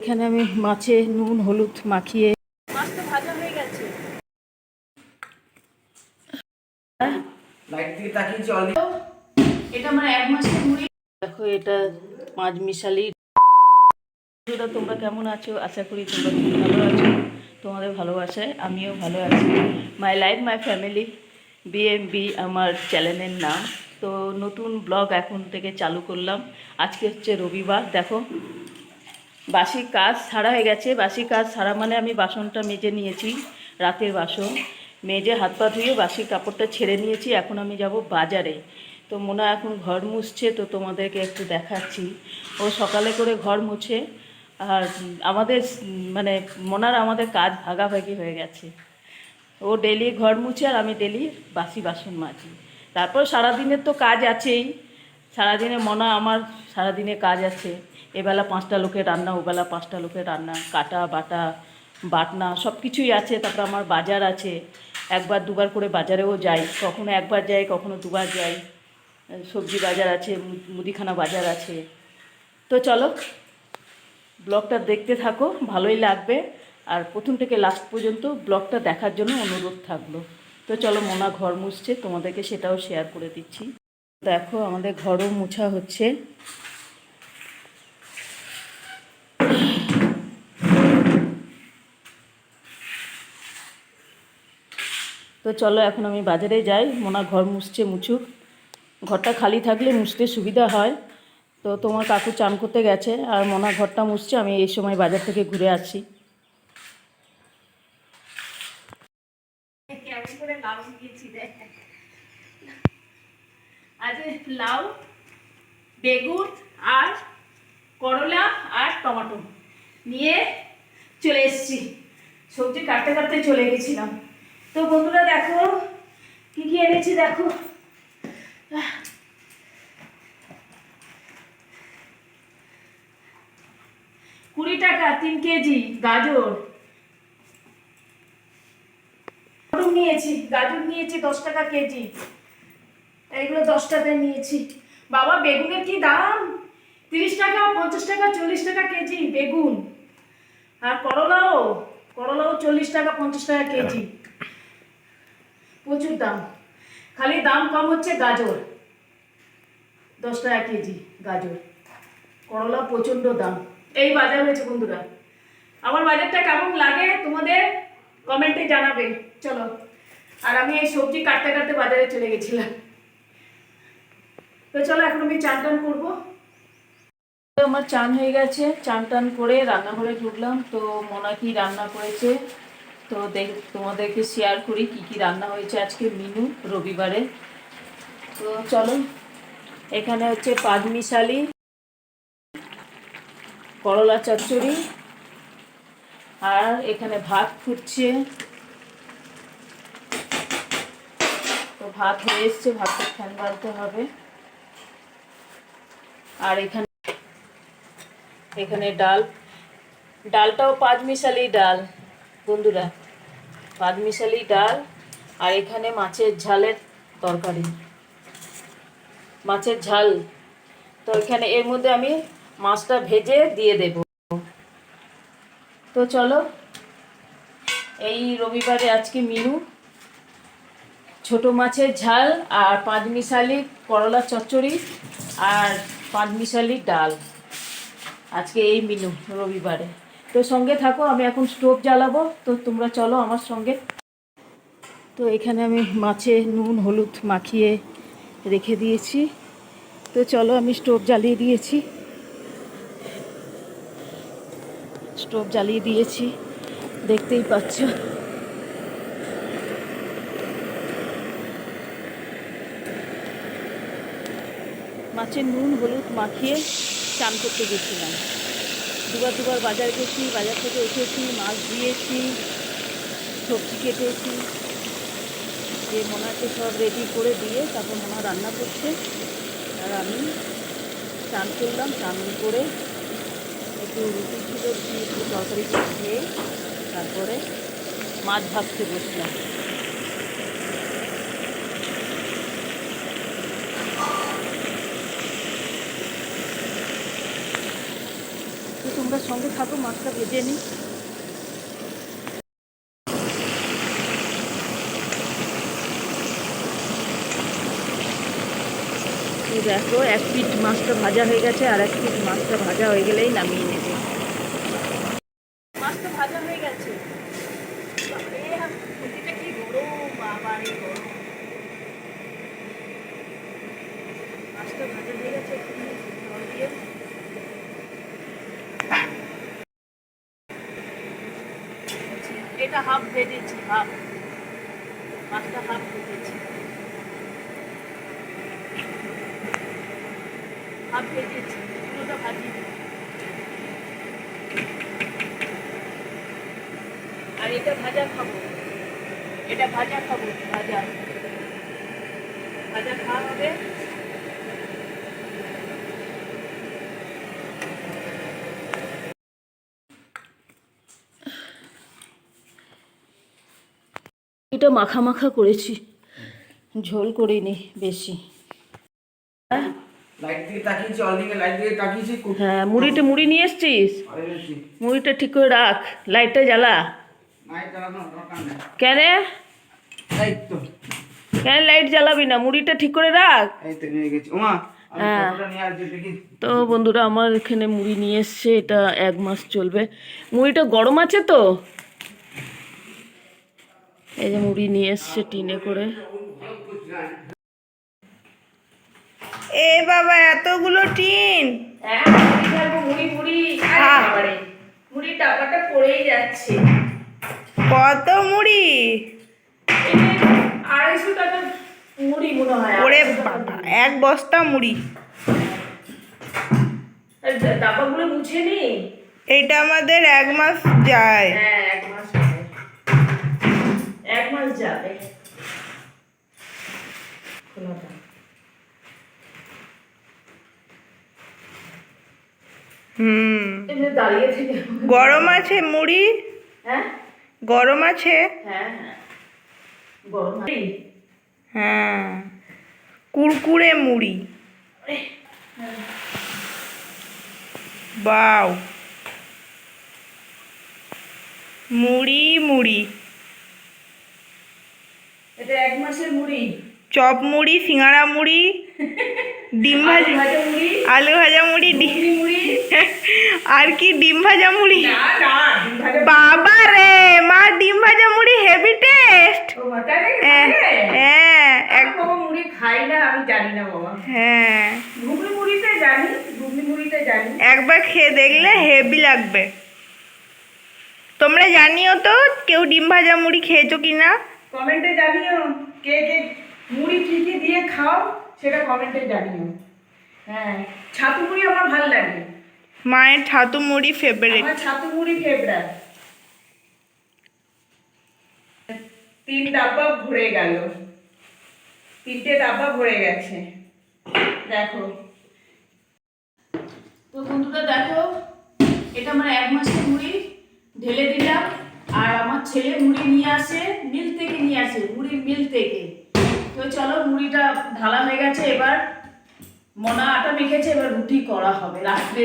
এখানে আমি মাছে নুন হলুদ মাখিয়ে মাছটা ভাজা হয়ে গেছে। এটা আমার 1 মাসের মুড়ি। দেখো এটা 5 মিশালি। তোমরা কেমন আছো? আশা করি তোমরা খুব ভালো আছো। তোমাদের ভালোবাসায় আমিও ভালো আছি। মাই লাইফ মাই ফ্যামিলি বিএমবি আমার চ্যানেলের নাম। তো নতুন ব্লগ এখন থেকে চালু করলাম। আজকে হচ্ছে রবিবার। দেখো বাসি কাজ সারা হয়ে গেছে। বাসি কাজ সারা মানে আমি বাসনটা মেজে নিয়েছি, রাতের বাসন মেজে হাত পা ধুয়ে বাসি কাপড়টা ছেড়ে নিয়েছি। এখন আমি যাব বাজারে। তো মোনা এখন ঘর মুছছে, তো তোমাদেরকে একটু দেখাচ্ছি। ও সকালে করে ঘর মুছে, আর আমাদের মানে মোনার আমাদের কাজ ভাগাভাগি হয়ে গেছে। ও ডেলি ঘর মুছে আর আমি ডেলি বাসি বাসন মাজি। তারপর সারাদিনের তো কাজ আছেই। সারাদিনে মোনা আমার সারাদিনে কাজ আছে। এবেলা 5টা লোকের রান্না, ওবেলা 5টা লোকের রান্না, কাটা বাটা বাটনা সব কিছুই আছে। তারপর আমার বাজার আছে, একবার দুবার করে বাজারেও যাই। কখনো একবার যাই, কখনো দুবার যাই। সবজি বাজার আছে, মুদিখানা বাজার আছে। তো চলো ব্লগটা দেখতে থাকো, ভালোই লাগবে। আর প্রথম থেকে লাস্ট পর্যন্ত ব্লগটা দেখার জন্য অনুরোধ থাকলো। তো চলো মোনা ঘর মুছছে, তোমাদেরকে সেটাও শেয়ার করে দিচ্ছি। দেখো আমাদের ঘরও মোছা হচ্ছে। তো চলো এখন আমি বাজারে যাই। মোনা ঘর মুছছে, মুছুক। ঘরটা খালি থাকলে মুছতে সুবিধা হয়। তো তোমার কাকু চান করতে গেছে আর মোনা ঘরটা মুছছে, আমি এই সময় বাজার থেকে ঘুরে আসি। কেমন করে লাউ দিয়েছি দেখ। আজ লাউ, বেগুন আর করলা আর টমেটো নিয়ে চলে এসেছি। সবজি কাটতে কাটতে চলে গেছিলাম। তো বন্ধুরা দেখো কি কি এনেছি। দেখো 20 টাকা 3 কেজি গাজর নিয়েছি। গাজর নিয়েছি 10 টাকা কেজি। এইগুলো 10 টাকায় নিয়েছি। বাবা বেগুনের কি দাম! 30 টাকা, 50 টাকা, 40 টাকা কেজি বেগুন। আর করলাও 40 টাকা 50 টাকা কেজি। প্রচুর দাম। খালি দাম কম হচ্ছে গাজর, 10 টাকা কেজি গাজর। করলা প্রচণ্ড দাম। এই বাজার হয়েছে বন্ধুরা। আমার বাজারটা কেমন লাগে তোমাদের কমেন্টে জানাবে। চলো, আর আমি এই সবজি কাটতে কাটতে বাজারে চলে গেছিলাম। তো চলো এখন আমি চান টান করবো। আমার চান হয়ে গেছে। চান টান করে রান্নাঘরে ঢুকলাম। তো মোনা কি রান্না করেছে তো তোমাদেরকে শেয়ার করি কি কি রান্না হয়েছে আজকে মেনু রবিবারে। তো চলো, এখানে হচ্ছে 5 মিশালি করলা চচ্চড়ি, আর এখানে ভাত ফুটছে। তো ভাত হয়ে এসছে, ভাতটা ফ্যান বাড়তে হবে। আর এখানে ডালটাও 5 মিশালি ডাল বন্ধুরা, 5 মিশালি ডাল। আর এখানে মাছের ঝালের তরকারি, মাছের ঝাল। তো এখানে এর মধ্যে আমি মাছটা ভেজে দিয়ে দেব। তো চলো, এই রবিবারে আজকে মেনু ছোট মাছের ঝাল আর 5 মিশালি করলা চচ্চড়ি আর 5 মিশালি ডাল। আজকে এই মেনু রবিবারে। তো সঙ্গে থাকো, আমি এখন স্টোভ জ্বালাবো। তো তোমরা চলো আমার সঙ্গে। তো এখানে আমি মাছে নুন হলুদ মাখিয়ে রেখে দিয়েছি। তো চলো, আমি স্টোভ জ্বালিয়ে দিয়েছি। স্টোভ জ্বালিয়ে দিয়েছি, দেখতেই পাচ্ছ। মাছের নুন হলুদ মাখিয়ে চান করতে গেছিলাম। দুবার বাজার গেছি, বাজার থেকে এসেছি, মাছ দিয়েছি, সবজি কেটেছি। যে মোনাকে সব রেডি করে দিয়ে তারপর মোনা রান্না করছে, আর আমি চান করলাম। চান করে একটু রুটি ছিল, একটু তরকারি খেয়ে তারপরে মাছ ভাজতে বসলাম। তো তোমরা সঙ্গে সঙ্গে থাকো, মাছটা ভেজে নিই। দেখো এক পিঠ মাছটা ভাজা হয়ে গেছে, আর এক পিঠ মাছটা ভাজা হয়ে গেলেই নামিয়ে নেব। মাছটা ভাজা হয়ে গেছে। কি গরম, বাবারে গরম। মাছটা ভাজা হয়ে গেছে, একটুখানি জল দিয়ে এটা হাফ ভেজেছি, হাফ মাছটা হাফ ভেজেছি, হাফ ভেজেছি, পুরোটা ভাজিনি। আর এটা ভাজা খাবো, এটা ভাজা খাবো, ভাজা ভাজা খাওয়া হবে। এটা মাখা মাখা করেছি, ঝোল করিনি বেশি। হ্যাঁ, মুড়ি নিয়ে এসছিস? মুড়িটা ঠিক করে রাখ, লাইটটা জ্বালা। কেন কেন লাইট জ্বালাবি না? মুড়িটা ঠিক করে রাখ। হ্যাঁ, তো বন্ধুরা আমার এখানে মুড়ি নিয়ে এসছে, এটা 1 মাস চলবে। মুড়িটা গরম আছে তো, এই যে মুড়ি নিয়ে এসছে টিনে করে। এ বাবা, এতগুলো টিন! মুড়ি টাকাটা পড়েই যাচ্ছে। কত মুড়ি? 250 টাকা মুড়ি মনে হয়। ওরে বাবা, 1 বস্তা মুড়ি! ডাব্বাগুলো মুছে নি। এইটা আমাদের 1 মাস যায়। হ্যাঁ, 1 মাস যাবে। দাঁড়িয়ে থেকে গরম আছে মুড়ি? হ্যাঁ, গরম আছে? হ্যাঁ হ্যাঁ গরম। হ্যাঁ, কুরকুরে মুড়ি। বাও, মুড়ি মুড়ি। এটা 1 মাসের মুড়ি। চপ মুড়ি, সিঙ্গারা মুড়ি, ডিম ভাজা মুড়ি, আলু ভাজা মুড়ি, মুড়ি, আর কি ডিম ভাজা মুড়ি। না না, ডিম ভাজা বাবা রে মা, ডিম ভাজা মুড়ি হেভি টেস্ট। হ্যাঁ, বাবা মুড়ি খাই না, আমি জানি না বাবা। হ্যাঁ, ঘুগনি মুড়িটা জানি, ঘুগনি মুড়িটা জানি। একবার খেয়ে দেখলে হেভি লাগবে। তোমরা জানিও তো কেউ ডিম ভাজা মুড়ি খেয়েছো কিনা, কমেন্টে জানিও। কে কে মুড়ি কি কি দিয়ে খাও সেটা কমেন্টে জানিও। হ্যাঁ, ছাতু মুড়ি আমার ভালো লাগে। মায়ের ছাতু মুড়ি ফেভারিট। আমার ছাতু মুড়ি ফেভারিট। 3 ডাব্বা ভরে গেল, 3টে ডাব্বা ভরে গেছে। দেখো তো বন্ধুরা, দেখো এটা আমার 1 মাসের মুড়ি ঢেলে দিলাম। আর আমার ছেলে মুড়ি নিয়ে আসে, মিল থেকে নিয়ে আসে, মুড়ির মিল থেকে। তো চলো, মুড়িটা ঢালা হয়ে গেছে, এবার মনা আটা মেখেছে, এবার রুটি করা হবে, রাত্রে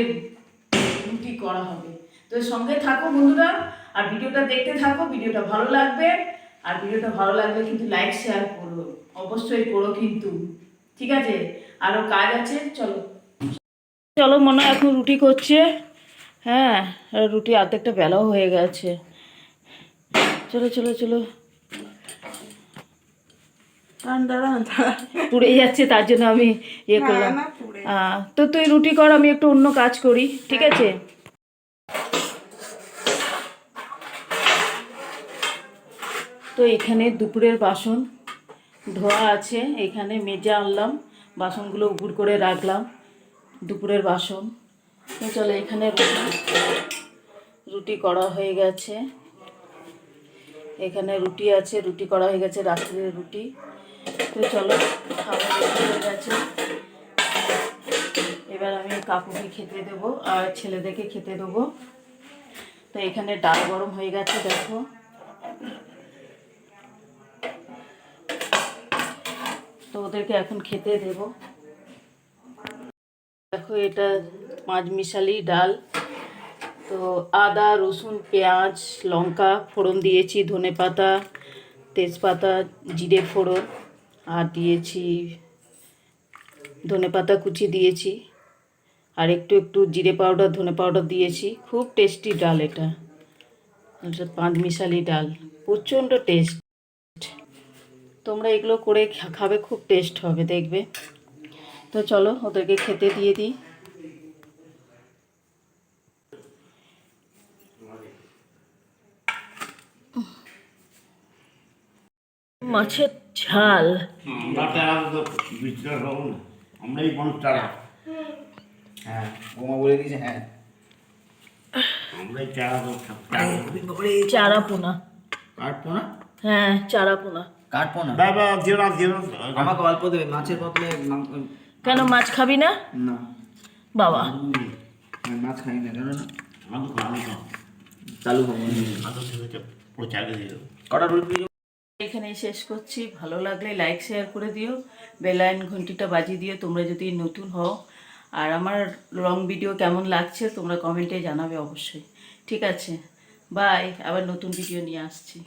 রুটি করা হবে। তো সঙ্গে থাকো বন্ধুরা, আর ভিডিওটা দেখতে থাকো। ভিডিওটা ভালো লাগবে, আর ভিডিওটা ভালো লাগলে কিন্তু লাইক শেয়ার করো, অবশ্যই করো কিন্তু, ঠিক আছে? আরও কাজ আছে, চলো চলো। মনে এখন রুটি করছে। হ্যাঁ, রুটি অর্ধেকটা বেলাও হয়ে গেছে। চলো চলো চলো, পুড়ে যাচ্ছে, তার জন্য আমি ইয়ে করলাম। তো তুই রুটি কর, আমি একটু অন্য কাজ করি, ঠিক আছে? তো এখানে দুপুরের বাসন ধোয়া আছে, এখানে মেজে আনলাম, বাসনগুলো উপুর করে রাখলাম, দুপুরের বাসন। তো চলো, এখানে রুটি করা হয়ে গেছে, এখানে রুটি আছে, রুটি করা হয়ে গেছে, রাত্রের রুটি। তো চলো, খাবার রেডি হয়ে গেছে। এবার আমি কাকুকে খেতে দেবো আর ছেলেদেরকে খেতে দেবো। তো এখানে ডাল গরম হয়ে গেছে, দেখো। তো ওদেরকে এখন খেতে দেব। দেখো এটা 5 মিশালি ডাল, তো আদা রসুন পেঁয়াজ লঙ্কা ফোড়ন দিয়েছি, ধনেপাতা তেজপাতা জিরে ফোড়ন, আর দিয়েছি ধনেপাতা কুচি দিয়েছি, আর একটু একটু জিরে পাউডার ধনে পাউডার দিয়েছি। খুব টেস্টি ডাল এটা, এটা পাঁচমিশালি ডাল, প্রচণ্ড টেস্ট। তোমরা এগুলো করে খাবে, খুব টেস্ট হবে দেখবে। তো চলো ওদেরকে খেতে দিয়ে দিই। মাছের ঝাল আমরা তারা তো বিশ্বাস হব না, আমরাই মানুষ তারা, হ্যাঁ বৌমা বলে দিয়েছে। হ্যাঁ আমরাই চারা তো চারা পোনা। কাটবো না, হ্যাঁ চারা পোনা। কাটবো না, বাবা দিও না দিও না। আমাকে অল্প দেবে, মাছের বদলে কেন মাছ খাবি না না, বাবা? আমি মাছ খাই না, জানো না, আমি খাবো না, চালু হবো না। আদর থেকে পুরো চালিয়ে দিয়ে দেবো। কটা রুটি এখানেই শেষ করছি। ভালো লাগলে লাইক শেয়ার করে দিও, বেলাইন ঘন্টিটা বাজিয়ে দিও তোমরা যদি নতুন হও। আর আমার লং ভিডিও কেমন লাগছে তোমরা কমেন্টে জানাবে অবশ্যই। ঠিক আছে, বাই, আবার নতুন ভিডিও নিয়ে আসছি।